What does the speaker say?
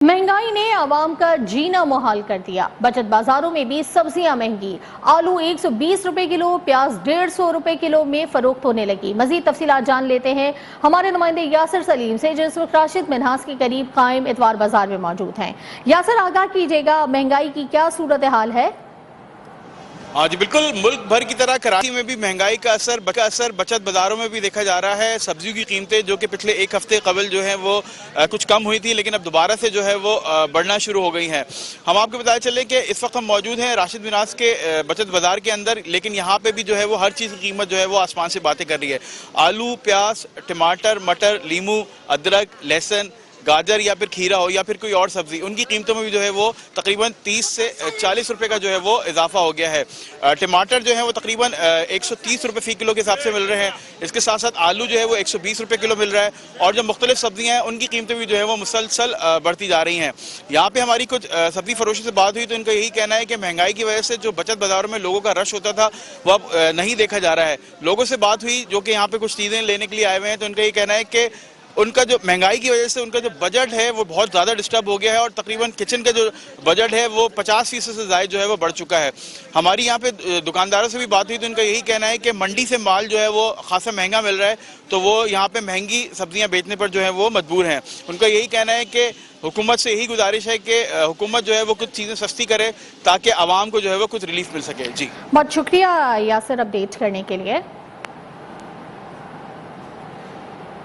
महंगाई ने आवाम का जीना मुहाल कर दिया। बचत बाजारों में भी सब्जियां महंगी। आलू 120 रुपए किलो, प्याज 150 रुपए किलो में फरोख्त होने लगी। मजीद तफसीलात जान लेते हैं हमारे नुमाइंदे यासिर सलीम से, जो इस वक्त राशिद मिन्हास के करीब कायम इतवार बाजार में मौजूद हैं। यासिर, आगाह कीजिएगा, महंगाई की क्या सूरत हाल है? हाँ जी, बिल्कुल। मुल्क भर की तरह कराची में भी महंगाई का असर बचत बाजारों में भी देखा जा रहा है। सब्जियों की कीमतें जो कि पिछले एक हफ्ते कबल जो है वो कुछ कम हुई थी, लेकिन अब दोबारा से जो है वो बढ़ना शुरू हो गई हैं। हम आपको बताया चले कि इस वक्त हम मौजूद हैं राशिद मिन्हास के बचत बाजार के अंदर, लेकिन यहाँ पे भी जो है वो हर चीज़ की कीमत जो है वो आसमान से बातें कर रही है। आलू, प्याज, टमाटर, मटर, लीमू, अदरक, लहसुन, गाजर या फिर खीरा हो या फिर कोई और सब्जी, उनकी कीमतों में भी जो है वो तकरीबन 30 से 40 रुपए का जो है वो इजाफा हो गया है। टमाटर जो है वो तकरीबन 130 रुपए फी किलो के हिसाब से मिल रहे हैं। इसके साथ साथ आलू जो है वो 120 रुपए किलो मिल रहा है, और जो मुख्तलिफ सब्जियां हैं उनकी कीमतें भी जो है वो मुसलसल बढ़ती जा रही हैं। यहाँ पे हमारी कुछ सब्जी फरोशी से बात हुई तो इनका यही कहना है कि महंगाई की वजह से जो बचत बाजारों में लोगों का रश होता था वो अब नहीं देखा जा रहा है। लोगों से बात हुई जो कि यहाँ पे कुछ चीज़ें लेने के लिए आए हुए हैं, तो उनका ये कहना है कि उनका जो महंगाई की वजह से उनका जो बजट है वो बहुत ज़्यादा डिस्टर्ब हो गया है, और तकरीबन किचन का जो बजट है वो 50% से ज़्यादा जो है वो बढ़ चुका है। हमारी यहाँ पे दुकानदारों से भी बात हुई तो उनका यही कहना है कि मंडी से माल जो है वो खासा महंगा मिल रहा है, तो वो यहाँ पे महंगी सब्जियाँ बेचने पर जो है वो मजबूर हैं। उनका यही कहना है कि हुकूमत से यही गुजारिश है कि हुकूमत जो है वो कुछ चीज़ें सस्ती करे ताकि आवाम को जो है वो कुछ रिलीफ मिल सके। जी, बहुत शुक्रिया यासिर अपडेट करने के लिए।